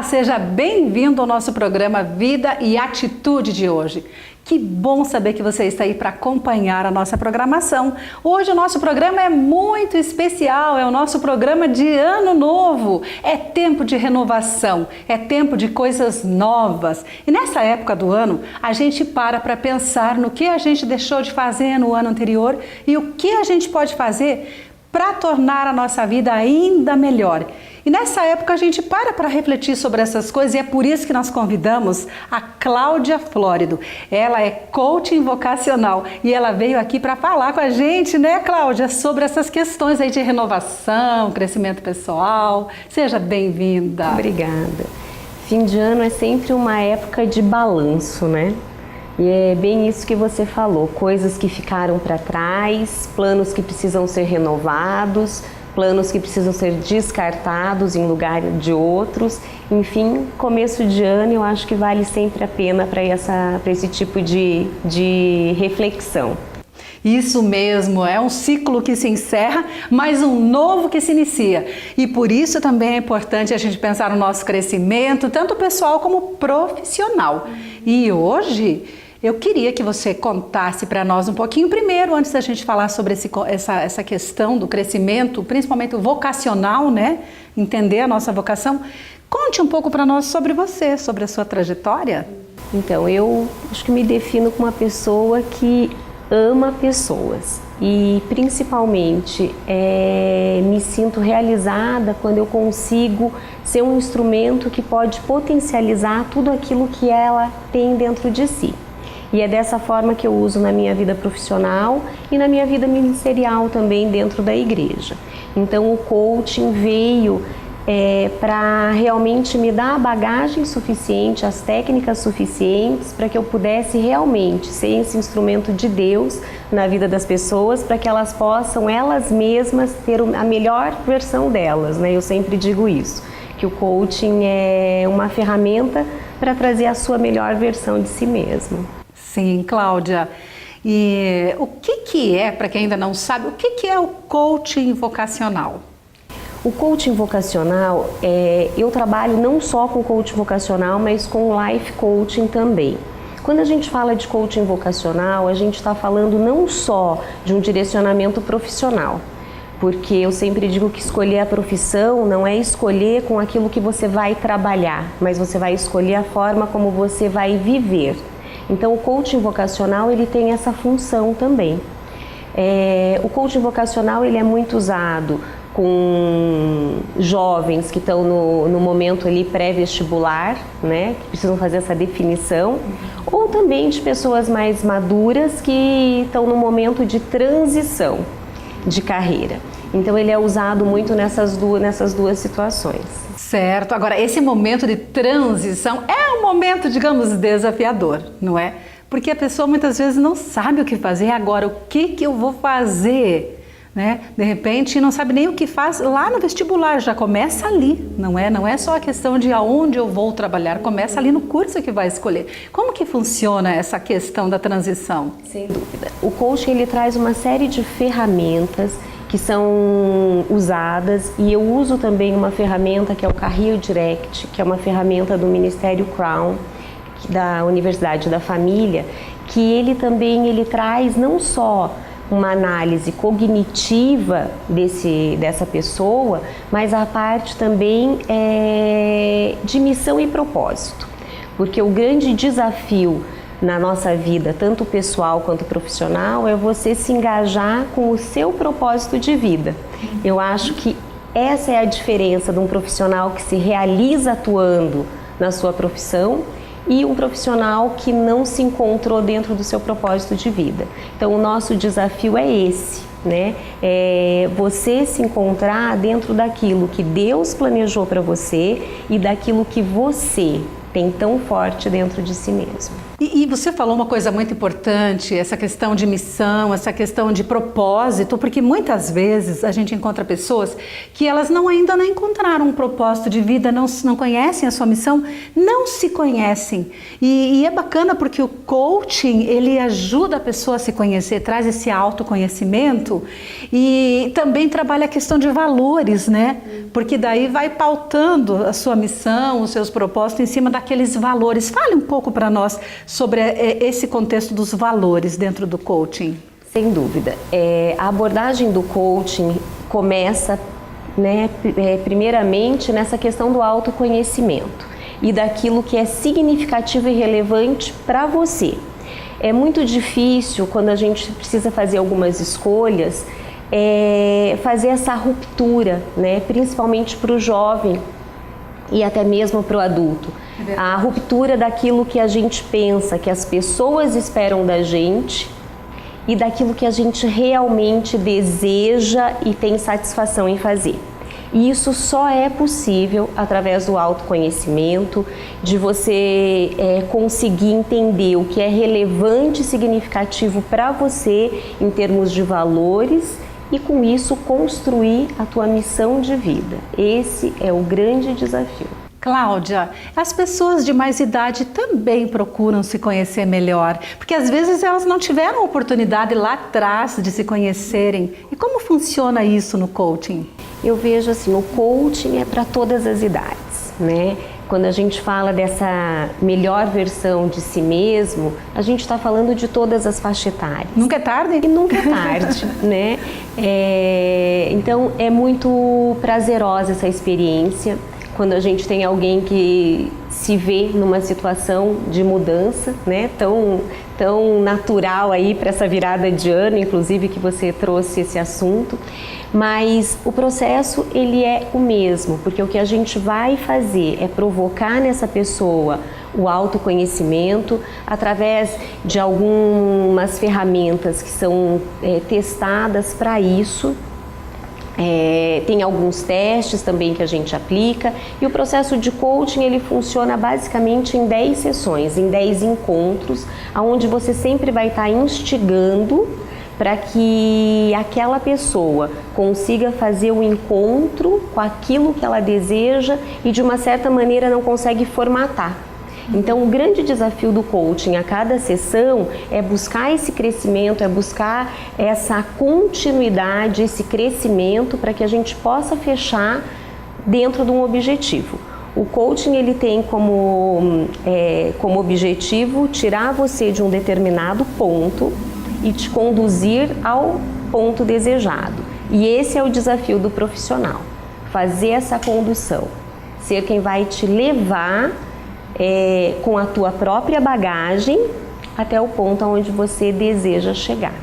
seja bem-vindo ao nosso programa Vida e Atitude de hoje. Que bom saber que você está aí para acompanhar a nossa programação. Hoje o nosso programa é muito especial, é o nosso programa de Ano Novo. É tempo de renovação, é tempo de coisas novas. E nessa época do ano, a gente para pensar no que a gente deixou de fazer no ano anterior e o que a gente pode fazer para tornar a nossa vida ainda melhor. E nessa época a gente para refletir sobre essas coisas e é por isso que nós convidamos a Cláudia Flórido. Ela é coaching vocacional e ela veio aqui para falar com a gente, né, Cláudia, sobre essas questões aí de renovação, crescimento pessoal. Seja bem-vinda. Obrigada. Fim de ano é sempre uma época de balanço, né? E é bem isso que você falou, coisas que ficaram para trás, planos que precisam ser renovados, planos que precisam ser descartados em lugar de outros. Enfim, começo de ano eu acho que vale sempre a pena para esse tipo de reflexão. Isso mesmo, é um ciclo que se encerra, mas um novo que se inicia. E por isso também é importante a gente pensar no nosso crescimento, tanto pessoal como profissional. E hoje eu queria que você contasse para nós um pouquinho primeiro, antes da gente falar sobre essa questão do crescimento, principalmente o vocacional, né? Entender a nossa vocação. Conte um pouco para nós sobre você, sobre a sua trajetória. Então, eu acho que me defino como uma pessoa que ama pessoas e principalmente me sinto realizada quando eu consigo ser um instrumento que pode potencializar tudo aquilo que ela tem dentro de si. E é dessa forma que eu uso na minha vida profissional e na minha vida ministerial também dentro da igreja. Então o coaching veio para realmente me dar a bagagem suficiente, as técnicas suficientes para que eu pudesse realmente ser esse instrumento de Deus na vida das pessoas, para que elas possam elas mesmas ter a melhor versão delas, né? Eu sempre digo isso, que o coaching é uma ferramenta para trazer a sua melhor versão de si mesmo. Sim, Cláudia. E o que é, para quem ainda não sabe, o que é o coaching vocacional? O coaching vocacional, eu trabalho não só com coaching vocacional, mas com life coaching também. Quando a gente fala de coaching vocacional, a gente está falando não só de um direcionamento profissional, porque eu sempre digo que escolher a profissão não é escolher com aquilo que você vai trabalhar, mas você vai escolher a forma como você vai viver. Então o coaching vocacional ele tem essa função também. O coaching vocacional ele é muito usado com jovens que estão no momento ali pré-vestibular, né, que precisam fazer essa definição, ou também de pessoas mais maduras que estão no momento de transição de carreira. Então ele é usado muito nessas duas situações. Certo. Agora, esse momento de transição é um momento, digamos, desafiador, não é? Porque a pessoa muitas vezes não sabe o que fazer. Agora, o que eu vou fazer? Né? De repente, não sabe nem o que faz lá no vestibular, já começa ali, não é? Não é só a questão de aonde eu vou trabalhar, começa ali no curso que vai escolher. Como que funciona essa questão da transição? Sem dúvida. O coaching ele traz uma série de ferramentas que são usadas e eu uso também uma ferramenta que é o Career Direct, que é uma ferramenta do Ministério Crown, da Universidade da Família, que ele traz não só uma análise cognitiva dessa pessoa, mas a parte também de missão e propósito, porque o grande desafio na nossa vida, tanto pessoal quanto profissional, é você se engajar com o seu propósito de vida. Eu acho que essa é a diferença de um profissional que se realiza atuando na sua profissão e um profissional que não se encontrou dentro do seu propósito de vida. Então o nosso desafio é esse, né? Você se encontrar dentro daquilo que Deus planejou para você e daquilo que você tem tão forte dentro de si mesmo. E você falou uma coisa muito importante, essa questão de missão, essa questão de propósito, porque muitas vezes a gente encontra pessoas que elas ainda não encontraram um propósito de vida, não conhecem a sua missão, não se conhecem. E é bacana porque o coaching, ele ajuda a pessoa a se conhecer, traz esse autoconhecimento e também trabalha a questão de valores, né? Porque daí vai pautando a sua missão, os seus propósitos em cima daqueles valores. Fale um pouco para nós sobre esse contexto dos valores dentro do coaching. Sem dúvida. A abordagem do coaching começa, né, primeiramente nessa questão do autoconhecimento e daquilo que é significativo e relevante para você. É muito difícil, quando a gente precisa fazer algumas escolhas, fazer essa ruptura, né, principalmente para o jovem e até mesmo para o adulto. A ruptura daquilo que a gente pensa, que as pessoas esperam da gente e daquilo que a gente realmente deseja e tem satisfação em fazer. E isso só é possível através do autoconhecimento, de você conseguir entender o que é relevante e significativo para você em termos de valores e com isso construir a tua missão de vida. Esse é o grande desafio. Cláudia, as pessoas de mais idade também procuram se conhecer melhor, porque às vezes elas não tiveram oportunidade lá atrás de se conhecerem. E como funciona isso no coaching? Eu vejo assim, o coaching é para todas as idades, né? Quando a gente fala dessa melhor versão de si mesmo, a gente está falando de todas as faixas etárias. Nunca é tarde? E nunca é tarde, né? Então é muito prazerosa essa experiência. Quando a gente tem alguém que se vê numa situação de mudança, né, tão natural aí para essa virada de ano, inclusive que você trouxe esse assunto, mas o processo ele é o mesmo, porque o que a gente vai fazer é provocar nessa pessoa o autoconhecimento através de algumas ferramentas que são testadas para isso. Tem alguns testes também que a gente aplica e o processo de coaching ele funciona basicamente em 10 sessões, em 10 encontros, onde você sempre vai estar instigando para que aquela pessoa consiga fazer o encontro com aquilo que ela deseja e de uma certa maneira não consegue formatar. Então, o grande desafio do coaching a cada sessão é buscar esse crescimento, é buscar essa continuidade, esse crescimento para que a gente possa fechar dentro de um objetivo. O coaching ele tem como objetivo tirar você de um determinado ponto e te conduzir ao ponto desejado. E esse é o desafio do profissional, fazer essa condução, ser quem vai te levar com a tua própria bagagem até o ponto onde você deseja chegar.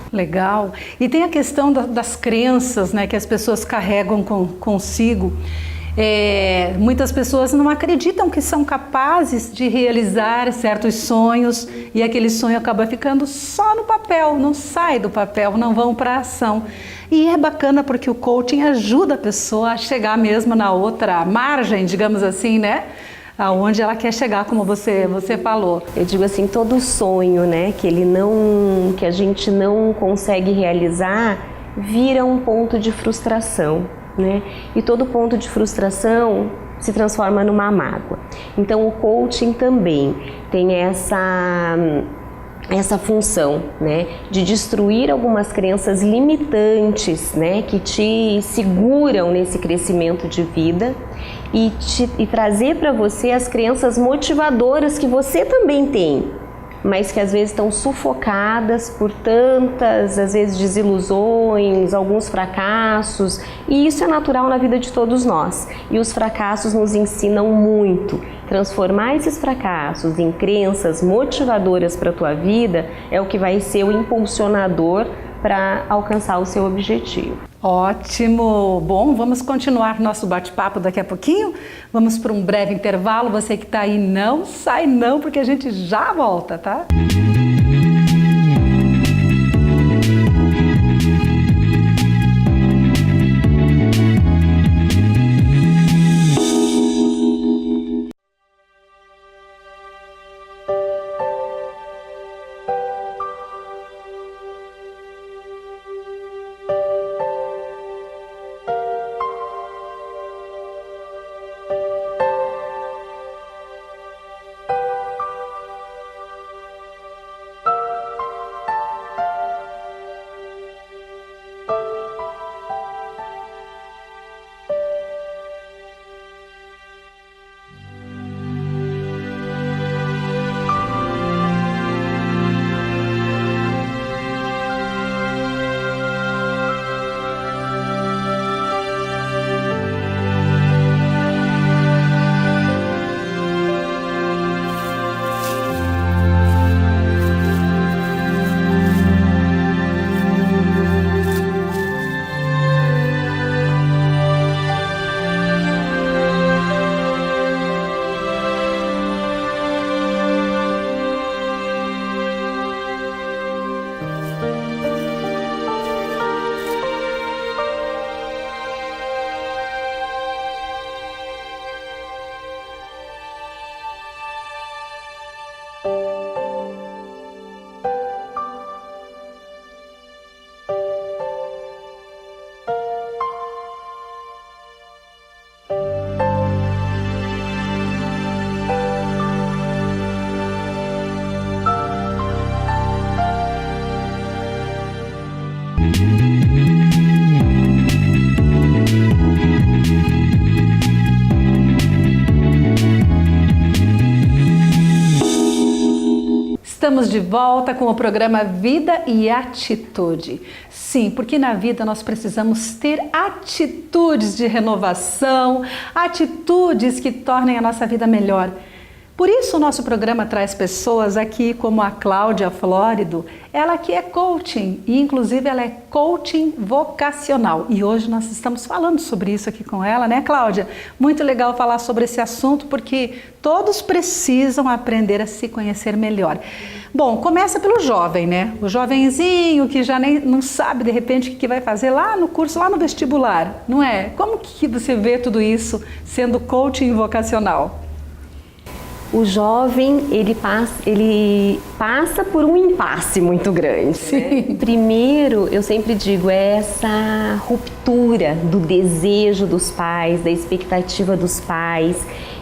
Legal. E tem a questão das crenças, né, que as pessoas carregam consigo. Muitas pessoas não acreditam que são capazes de realizar certos sonhos e aquele sonho acaba ficando só no papel, não sai do papel, não vão para a ação. E é bacana porque o coaching ajuda a pessoa a chegar mesmo na outra margem, digamos assim, né? Aonde ela quer chegar, como você falou. Eu digo assim, todo sonho, né, que a gente não consegue realizar, vira um ponto de frustração, né? E todo ponto de frustração se transforma numa mágoa. Então o coaching também tem essa função, né, de destruir algumas crenças limitantes, né, que te seguram nesse crescimento de vida e trazer para você as crenças motivadoras que você também tem, mas que às vezes estão sufocadas por tantas, às vezes, desilusões, alguns fracassos, e isso é natural na vida de todos nós. E os fracassos nos ensinam muito. Transformar esses fracassos em crenças motivadoras para a tua vida é o que vai ser o impulsionador para alcançar o seu objetivo. Ótimo! Bom, vamos continuar nosso bate-papo daqui a pouquinho. Vamos para um breve intervalo. Você que está aí, não sai não, porque a gente já volta, tá? Estamos de volta com o programa Vida e Atitude. Sim, porque na vida nós precisamos ter atitudes de renovação, atitudes que tornem a nossa vida melhor. Por isso o nosso programa traz pessoas aqui como a Cláudia Flórido, ela que é coaching e inclusive ela é coaching vocacional. E hoje nós estamos falando sobre isso aqui com ela, né, Cláudia? Muito legal falar sobre esse assunto porque todos precisam aprender a se conhecer melhor. Bom, começa pelo jovem, né? O jovenzinho que já nem não sabe de repente o que vai fazer lá no curso, lá no vestibular, não é? Como que você vê tudo isso sendo coaching vocacional? O jovem, ele passa por um impasse muito grande. Né? Primeiro, eu sempre digo, é essa ruptura do desejo dos pais, da expectativa dos pais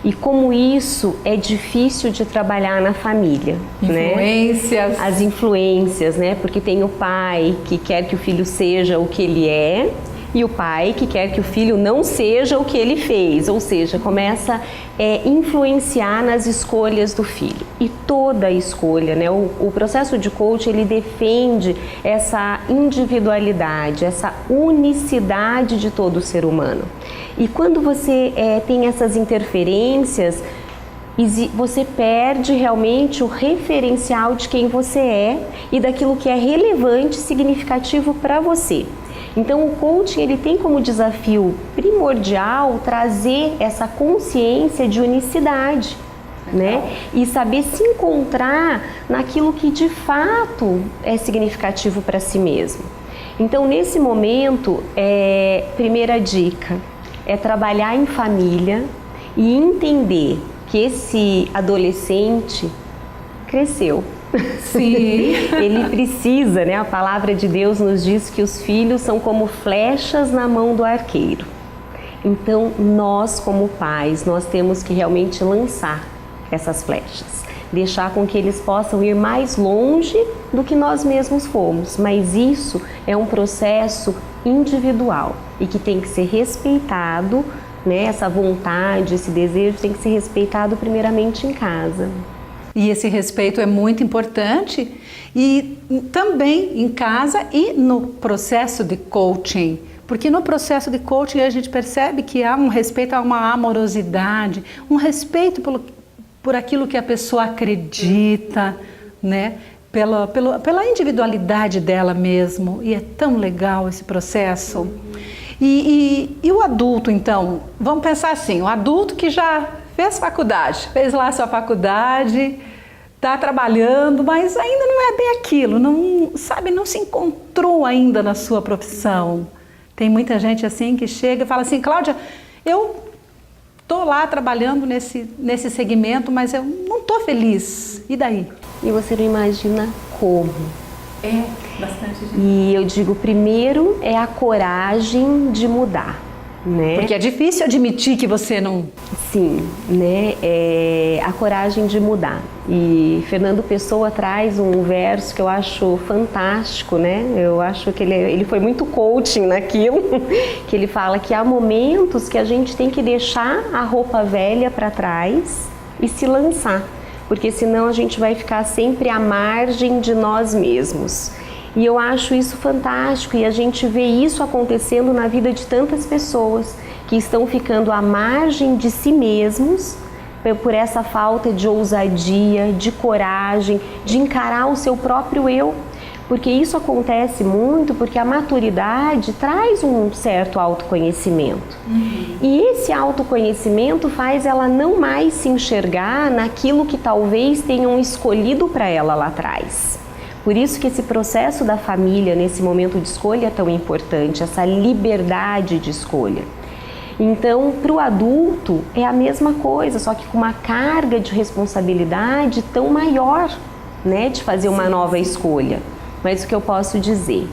e como isso é difícil de trabalhar na família. Influências. Né? As influências, né? Porque tem o pai que quer que o filho seja o que ele é, e o pai que quer que o filho não seja o que ele fez, ou seja, começa a influenciar nas escolhas do filho. E toda escolha, né? O processo de coaching, ele defende essa individualidade, essa unicidade de todo ser humano. E quando você tem essas interferências, você perde realmente o referencial de quem você é e daquilo que é relevante e significativo para você. Então o coaching ele tem como desafio primordial trazer essa consciência de unicidade, né? E saber se encontrar naquilo que de fato é significativo para si mesmo. Então nesse momento, primeira dica é trabalhar em família e entender que esse adolescente cresceu. Sim. Ele precisa, né? A palavra de Deus nos diz que os filhos são como flechas na mão do arqueiro. Então, nós como pais, nós temos que realmente lançar essas flechas. Deixar com que eles possam ir mais longe do que nós mesmos fomos. Mas isso é um processo individual e que tem que ser respeitado, né? Essa vontade, esse desejo tem que ser respeitado primeiramente em casa. E esse respeito é muito importante e também em casa e no processo de coaching. Porque no processo de coaching a gente percebe que há um respeito, há uma amorosidade, um respeito por aquilo que a pessoa acredita, né? Pela individualidade dela mesmo. E é tão legal esse processo. E o adulto, então? Vamos pensar assim, o adulto que já fez faculdade, fez lá a sua faculdade, está trabalhando, mas ainda não é bem aquilo, não se encontrou ainda na sua profissão. Tem muita gente assim que chega e fala assim, Cláudia, eu estou lá trabalhando nesse segmento, mas eu não estou feliz. E daí? E você não imagina como. É, bastante gente. E eu digo, primeiro é a coragem de mudar. Né? Porque é difícil admitir que você não... Sim, né? A coragem de mudar. E Fernando Pessoa traz um verso que eu acho fantástico, né? Eu acho que ele foi muito coaching naquilo, que ele fala que há momentos que a gente tem que deixar a roupa velha para trás e se lançar, porque senão a gente vai ficar sempre à margem de nós mesmos. E eu acho isso fantástico e a gente vê isso acontecendo na vida de tantas pessoas que estão ficando à margem de si mesmos por essa falta de ousadia, de coragem, de encarar o seu próprio eu. Porque isso acontece muito porque a maturidade traz um certo autoconhecimento. E esse autoconhecimento faz ela não mais se enxergar naquilo que talvez tenham escolhido para ela lá atrás. Por isso que esse processo da família, nesse momento de escolha, é tão importante, essa liberdade de escolha. Então, para o adulto, é a mesma coisa, só que com uma carga de responsabilidade tão maior, né, de fazer uma nova escolha. Mas o que eu posso dizer?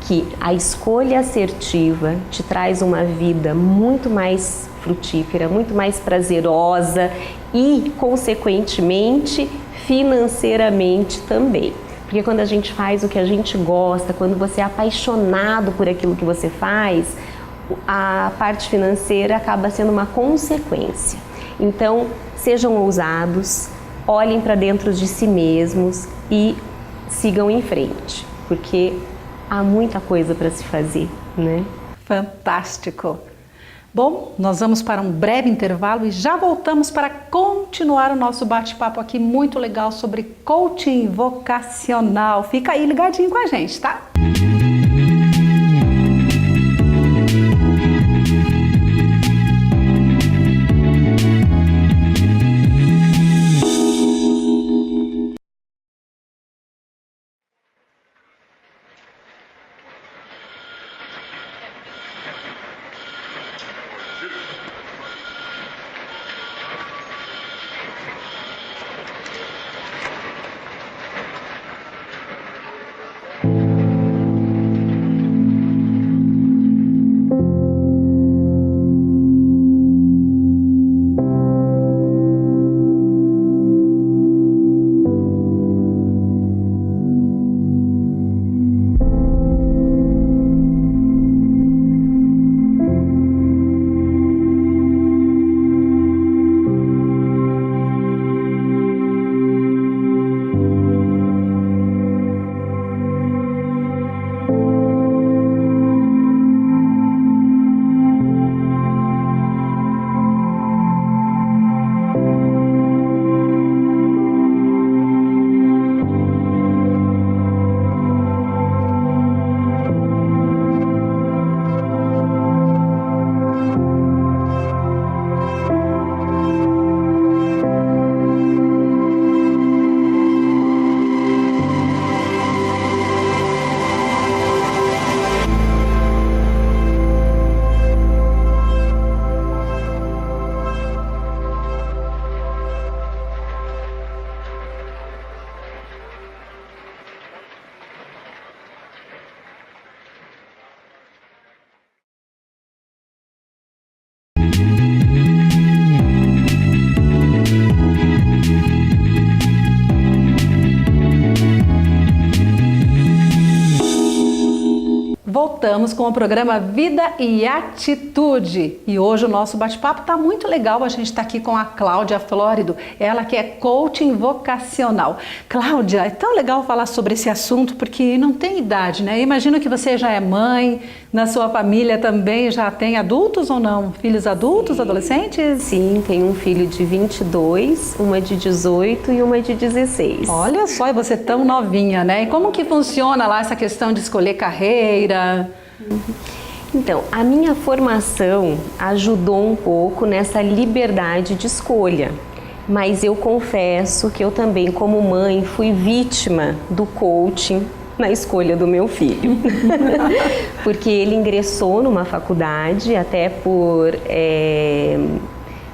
Que a escolha assertiva te traz uma vida muito mais frutífera, muito mais prazerosa e, consequentemente, financeiramente também. Porque quando a gente faz o que a gente gosta, quando você é apaixonado por aquilo que você faz, a parte financeira acaba sendo uma consequência. Então, sejam ousados, olhem para dentro de si mesmos e sigam em frente, porque há muita coisa para se fazer, né? Fantástico! Bom, nós vamos para um breve intervalo e já voltamos para continuar o nosso bate-papo aqui muito legal sobre coaching vocacional. Fica aí ligadinho com a gente, tá? Voltamos com o programa Vida e Atitude. E hoje o nosso bate-papo está muito legal. A gente está aqui com a Cláudia Flórido, ela que é coaching vocacional. Cláudia, é tão legal falar sobre esse assunto porque não tem idade, né? Eu imagino que você já é mãe, na sua família também já tem adultos ou não? Filhos adultos, Sim. Adolescentes? Sim, tenho um filho de 22, uma de 18 e uma de 16. Olha só, e você tão novinha, né? E como que funciona lá essa questão de escolher carreira? Então, a minha formação ajudou um pouco nessa liberdade de escolha, mas eu confesso que eu também, como mãe, fui vítima do coaching na escolha do meu filho. Porque ele ingressou numa faculdade, até por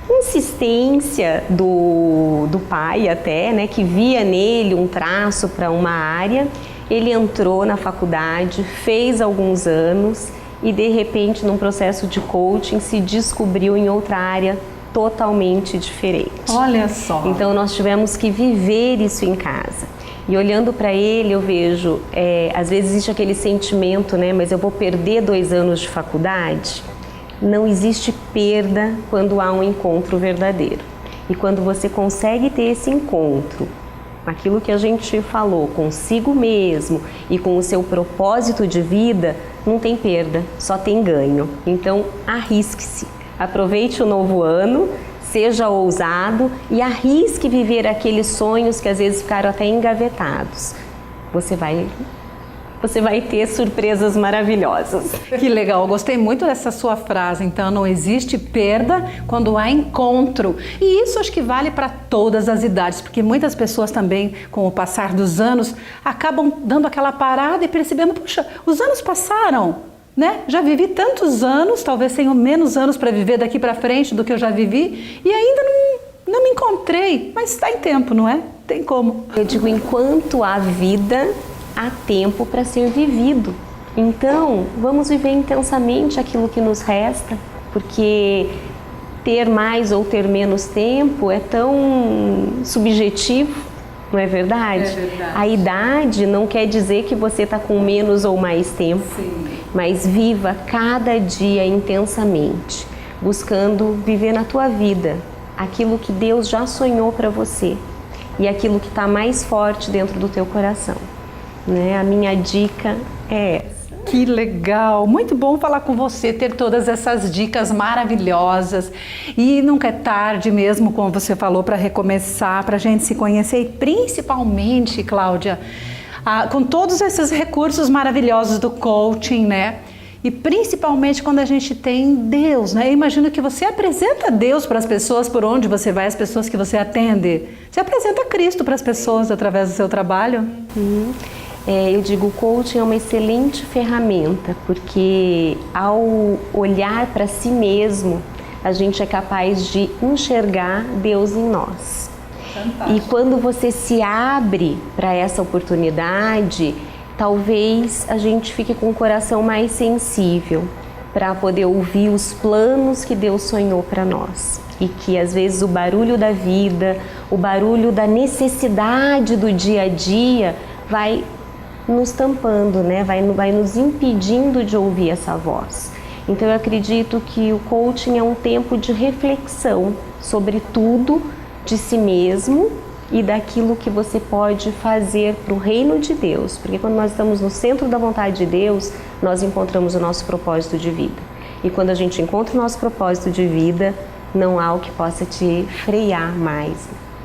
insistência do pai até, né, que via nele um traço para uma área. Ele entrou na faculdade, fez alguns anos e de repente num processo de coaching se descobriu em outra área totalmente diferente. Olha só! Então nós tivemos que viver isso em casa. E olhando para ele eu vejo, às vezes existe aquele sentimento, né, mas eu vou perder 2 anos de faculdade? Não existe perda quando há um encontro verdadeiro. E quando você consegue ter esse encontro, aquilo que a gente falou, consigo mesmo e com o seu propósito de vida, não tem perda, só tem ganho. Então, arrisque-se, aproveite o novo ano, seja ousado e arrisque viver aqueles sonhos que às vezes ficaram até engavetados. Você vai ter surpresas maravilhosas. Que legal, eu gostei muito dessa sua frase. Então, não existe perda quando há encontro. E isso acho que vale para todas as idades, porque muitas pessoas também, com o passar dos anos, acabam dando aquela parada e percebendo, puxa, os anos passaram, né? Já vivi tantos anos, talvez tenho menos anos para viver daqui para frente do que eu já vivi e ainda não me encontrei, mas está em tempo, não é? Tem como. Eu digo, enquanto há vida, há tempo para ser vivido. Então, vamos viver intensamente aquilo que nos resta, porque ter mais ou ter menos tempo é tão subjetivo, não é verdade? É verdade. A idade não quer dizer que você está com menos ou mais tempo, Sim. mas viva cada dia intensamente, buscando viver na tua vida aquilo que Deus já sonhou para você. e aquilo que está mais forte dentro do teu coração, né? A minha dica é essa. Que legal, muito bom falar com você, ter todas essas dicas maravilhosas, e nunca é tarde mesmo, como você falou, para recomeçar, para a gente se conhecer, e principalmente, Cláudia, com todos esses recursos maravilhosos do coaching, né? E principalmente quando a gente tem Deus, né? Eu imagino que você apresenta Deus para as pessoas por onde você vai, as pessoas que você atende. Você apresenta Cristo para as pessoas através do seu trabalho? Eu digo, o coaching é uma excelente ferramenta, porque ao olhar para si mesmo, a gente é capaz de enxergar Deus em nós. Fantástico. E quando você se abre para essa oportunidade, talvez a gente fique com o coração mais sensível para poder ouvir os planos que Deus sonhou para nós. E que às vezes o barulho da vida, o barulho da necessidade do dia a dia vai nos tampando, né? Vai nos impedindo de ouvir essa voz. Então eu acredito que o coaching é um tempo de reflexão sobre tudo, de si mesmo e daquilo que você pode fazer para o reino de Deus. Porque quando nós estamos no centro da vontade de Deus, nós encontramos o nosso propósito de vida. E quando a gente encontra o nosso propósito de vida, não há o que possa te frear mais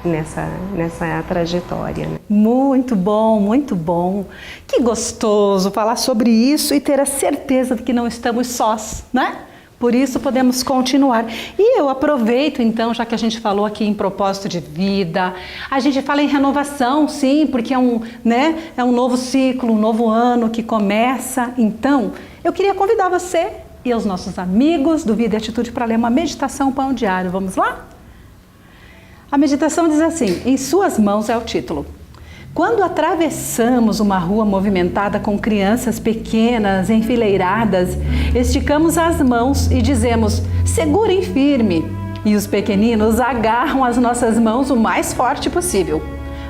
nessa trajetória. Né? Muito bom, muito bom. Que gostoso falar sobre isso e ter a certeza de que não estamos sós, né? Por isso podemos continuar. E eu aproveito então, já que a gente falou aqui em propósito de vida, a gente fala em renovação, sim, porque é um novo ciclo, um novo ano que começa. Então, eu queria convidar você e os nossos amigos do Vida e Atitude para ler uma meditação Pão Diário. Vamos lá? A meditação diz assim: em suas mãos é o título. Quando atravessamos uma rua movimentada com crianças pequenas enfileiradas, esticamos as mãos e dizemos: segurem firme. E os pequeninos agarram as nossas mãos o mais forte possível.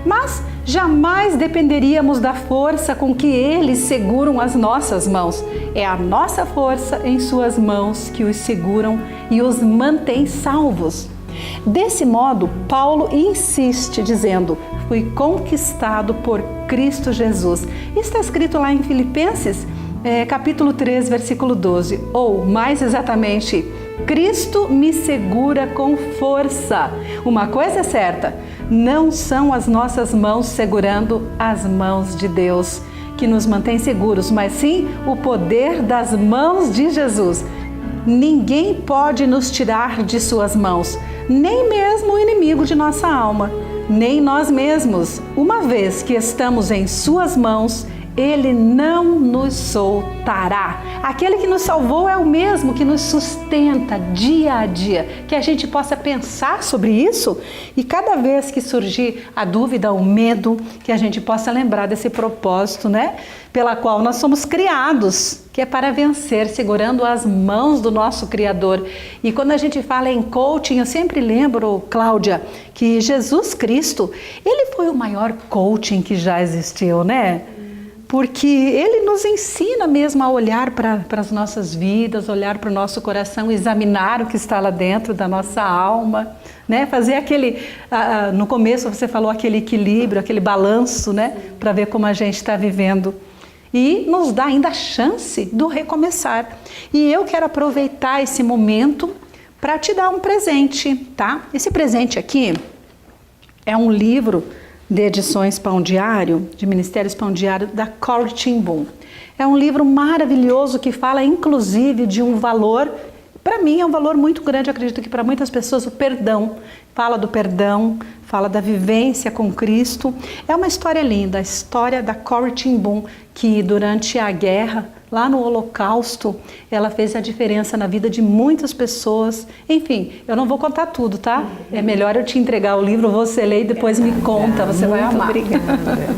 Mas jamais dependeríamos da força com que eles seguram as nossas mãos. É a nossa força em suas mãos que os seguram e os mantém salvos. Desse modo, Paulo insiste dizendo: fui conquistado por Cristo Jesus. Está escrito lá em Filipenses, capítulo 3, versículo 12. Ou, mais exatamente, Cristo me segura com força. Uma coisa é certa, não são as nossas mãos segurando as mãos de Deus que nos mantém seguros, mas sim o poder das mãos de Jesus. Ninguém pode nos tirar de suas mãos, nem mesmo o inimigo de nossa alma, nem nós mesmos. Uma vez que estamos em suas mãos, Ele não nos soltará. Aquele que nos salvou é o mesmo que nos sustenta dia a dia. Que a gente possa pensar sobre isso e cada vez que surgir a dúvida, o medo, que a gente possa lembrar desse propósito, né? Pela qual nós somos criados, que é para vencer, segurando as mãos do nosso Criador. E quando a gente fala em coaching, eu sempre lembro, Cláudia, que Jesus Cristo, Ele foi o maior coaching que já existiu, né? Porque Ele nos ensina mesmo a olhar para as nossas vidas, olhar para o nosso coração, examinar o que está lá dentro da nossa alma, né? Fazer aquele, no começo você falou aquele equilíbrio, aquele balanço, né? Para ver como a gente está vivendo. E nos dá ainda a chance do recomeçar. E eu quero aproveitar esse momento para te dar um presente, tá? Esse presente aqui é um livro de edições Pão Diário, de Ministérios Pão Diário, da Corrie ten Boom. É um livro maravilhoso que fala inclusive de um valor, para mim é um valor muito grande, acredito que para muitas pessoas, o perdão. Fala do perdão, fala da vivência com Cristo. É uma história linda, a história da Corrie ten Boom, que durante a guerra, lá no Holocausto, ela fez a diferença na vida de muitas pessoas. Enfim, eu não vou contar tudo, tá? É melhor eu te entregar o livro, você lê e depois me conta, você vai amar. Obrigada.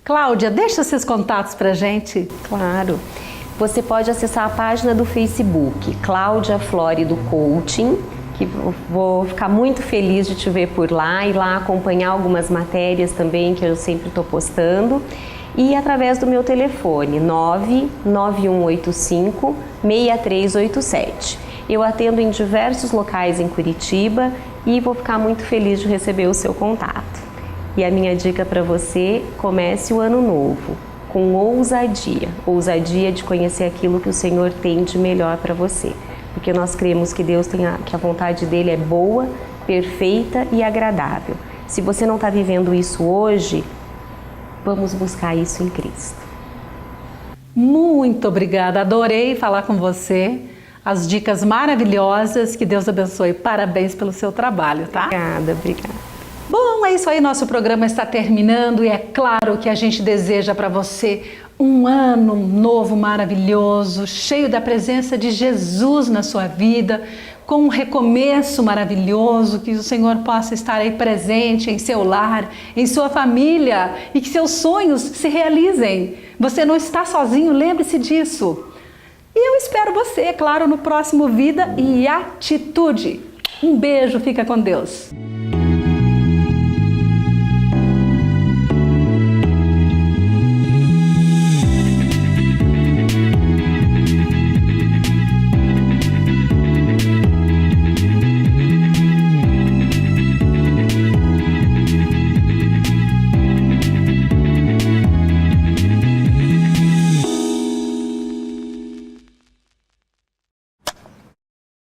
Cláudia, deixa seus contatos pra gente. Claro. Você pode acessar a página do Facebook, Cláudia Flórido Coaching, que vou ficar muito feliz de te ver por lá e lá acompanhar algumas matérias também que eu sempre estou postando. E através do meu telefone, 99185-6387. Eu atendo em diversos locais em Curitiba e vou ficar muito feliz de receber o seu contato. E a minha dica para você: comece o ano novo com ousadia, ousadia de conhecer aquilo que o Senhor tem de melhor para você, porque nós cremos que que a vontade dele é boa, perfeita e agradável. Se você não está vivendo isso hoje, vamos buscar isso em Cristo. Muito obrigada, adorei falar com você. As dicas maravilhosas, que Deus abençoe. Parabéns pelo seu trabalho, tá? Obrigada. Bom, é isso aí, nosso programa está terminando e é claro que a gente deseja para você um ano novo maravilhoso, cheio da presença de Jesus na sua vida, com um recomeço maravilhoso, que o Senhor possa estar aí presente em seu lar, em sua família e que seus sonhos se realizem. Você não está sozinho, lembre-se disso. E eu espero você, é claro, no próximo Vida e Atitude. Um beijo, fica com Deus.